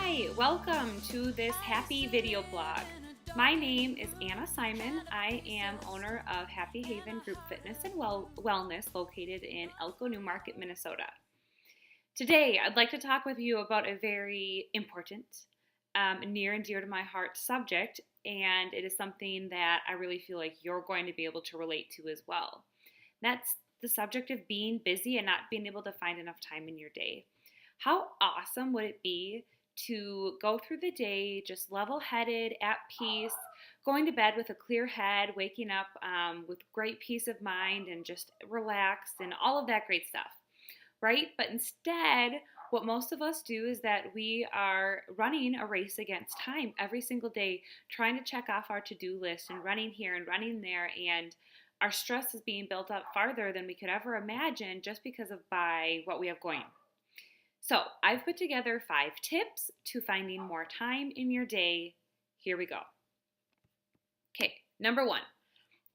Hi, welcome to this happy video blog. My name is Anna Simon. I am owner of Happy Haven Group Fitness and Wellness located in Elko, New Market, Minnesota. Today, I'd like to talk with you about a very important, near and dear to my heart subject, and it is something that I really feel like you're going to be able to relate to as well. That's the subject of being busy and not being able to find enough time in your day. How awesome would it be to go through the day just level-headed, at peace, going to bed with a clear head, waking up with great peace of mind and just relaxed and all of that great stuff, right? But instead, what most of us do is that we are running a race against time every single day, trying to check off our to-do list and running here and running there, and our stress is being built up farther than we could ever imagine just because of by what we have going. So I've put together 5 tips to finding more time in your day. Here we go. Okay, number 1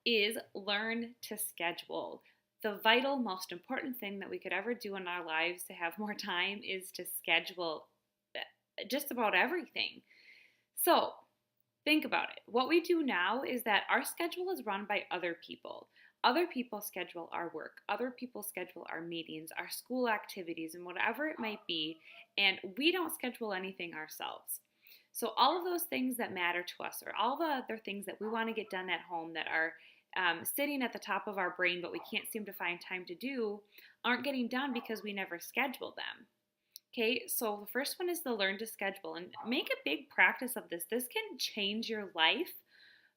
is learn to schedule. The vital, most important thing that we could ever do in our lives to have more time is to schedule just about everything. So think about it. What we do now is that our schedule is run by other people. Other people schedule our work. Other people schedule our meetings, our school activities, and whatever it might be. And we don't schedule anything ourselves. So all of those things that matter to us, or all the other things that we want to get done at home that are sitting at the top of our brain but we can't seem to find time to do, aren't getting done because we never schedule them. Okay, so the first one is to learn to schedule, and make a big practice of this. This can change your life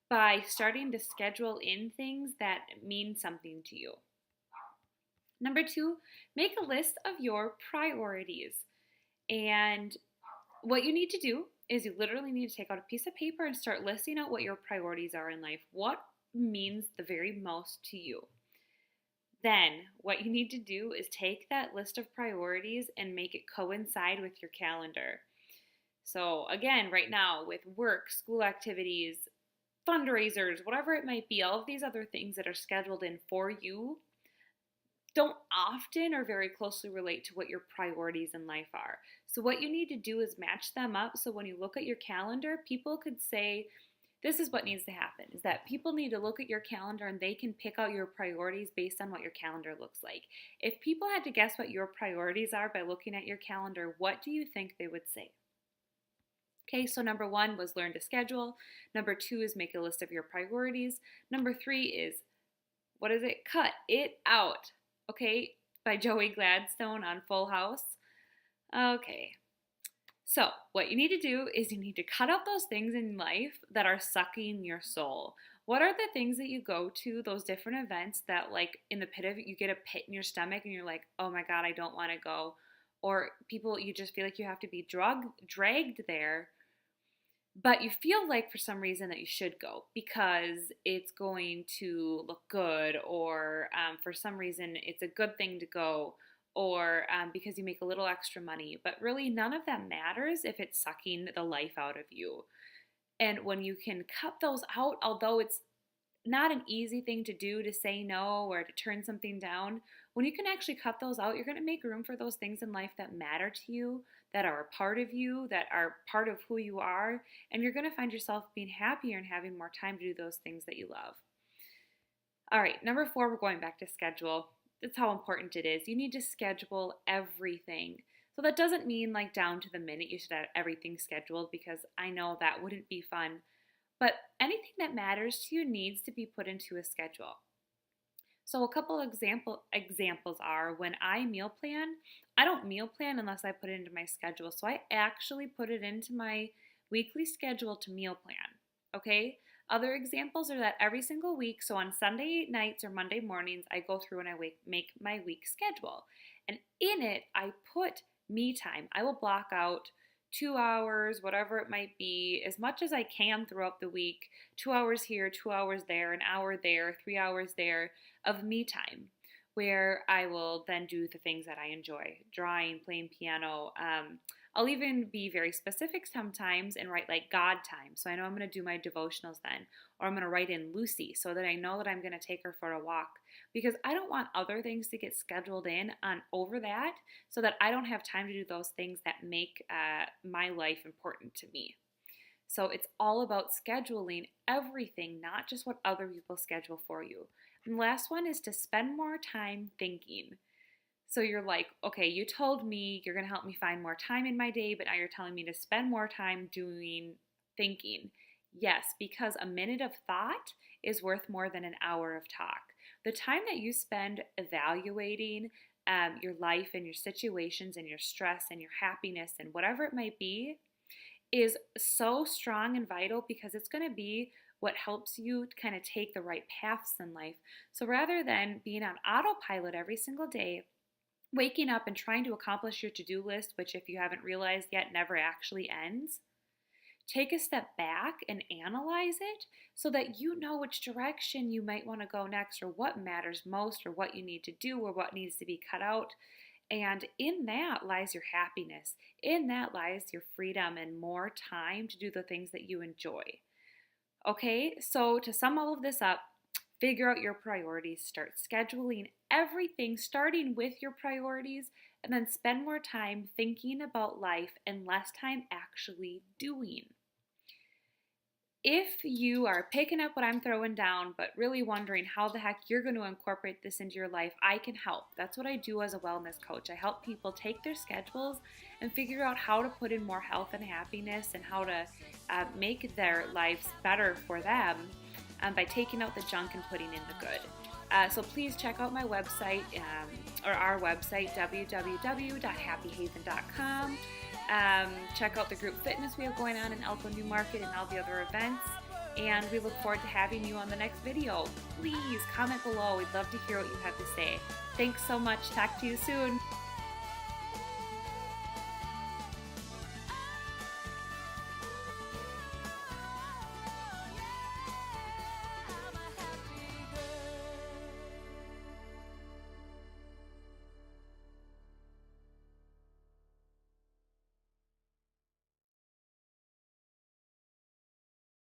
by starting to schedule in things that mean something to you. Number 2, make a list of your priorities. And what you need to do is you literally need to take out a piece of paper and start listing out what your priorities are in life. What means the very most to you? Then what you need to do is take that list of priorities and make it coincide with your calendar. So again, right now with work, school activities, fundraisers, whatever it might be, all of these other things that are scheduled in for you don't often or very closely relate to what your priorities in life are. So what you need to do is match them up so when you look at your calendar, people could say, this is what needs to happen, is that people need to look at your calendar and they can pick out your priorities based on what your calendar looks like. If people had to guess what your priorities are by looking at your calendar, what do you think they would say? Okay, so number 1 was learn to schedule. Number 2 is make a list of your priorities. Number 3 is, what is it? Cut it out. Okay, by Joey Gladstone on Full House. Okay, so what you need to do is you need to cut out those things in life that are sucking your soul. What are the things that you go to, those different events that like in the pit of it, you get a pit in your stomach and you're like, oh my God, I don't want to go. Or people, you just feel like you have to be dragged there, but you feel like for some reason that you should go because it's going to look good, or for some reason it's a good thing to go, or because you make a little extra money. But really none of that matters if it's sucking the life out of you. And when you can cut those out, although it's not an easy thing to do, to say no or to turn something down, when you can actually cut those out, you're going to make room for those things in life that matter to you, that are a part of you, that are part of who you are, and you're going to find yourself being happier and having more time to do those things that you love. All right, number 4, we're going back to schedule. That's how important it is. You need to schedule everything. So that doesn't mean like down to the minute you should have everything scheduled, because I know that wouldn't be fun. But anything that matters to you needs to be put into a schedule. So a couple examples are when I meal plan, I don't meal plan unless I put it into my schedule. So I actually put it into my weekly schedule to meal plan, okay? Other examples are that every single week, so on Sunday nights or Monday mornings, I go through and I make my week schedule. And in it, I put me time. I will block out 2 hours, whatever it might be, as much as I can throughout the week, 2 hours here, 2 hours there, an hour there, 3 hours there of me time, where I will then do the things that I enjoy, drawing, playing piano. I'll even be very specific sometimes and write like God time. So I know I'm going to do my devotionals then. Or I'm going to write in Lucy so that I know that I'm going to take her for a walk. Because I don't want other things to get scheduled in on over that so that I don't have time to do those things that make my life important to me. So it's all about scheduling everything, not just what other people schedule for you. And the last one is to spend more time thinking. So you're like, okay, you told me you're going to help me find more time in my day, but now you're telling me to spend more time doing thinking. Yes, because a minute of thought is worth more than an hour of talk. The time that you spend evaluating your life and your situations and your stress and your happiness and whatever it might be is so strong and vital because it's going to be what helps you kind of take the right paths in life. So rather than being on autopilot every single day, waking up and trying to accomplish your to-do list, which if you haven't realized yet, never actually ends, take a step back and analyze it so that you know which direction you might want to go next or what matters most or what you need to do or what needs to be cut out. And in that lies your happiness. In that lies your freedom and more time to do the things that you enjoy. Okay, so to sum all of this up, figure out your priorities, start scheduling everything starting with your priorities, and then spend more time thinking about life and less time actually doing. If you are picking up what I'm throwing down, but really wondering how the heck you're going to incorporate this into your life, I can help. That's what I do as a wellness coach. I help people take their schedules and figure out how to put in more health and happiness and how to make their lives better for them by taking out the junk and putting in the good. So please check out my website or our website, www.happyhaven.com. Check out the group fitness we have going on in Elko New Market and all the other events. And we look forward to having you on the next video. Please comment below. We'd love to hear what you have to say. Thanks so much. Talk to you soon.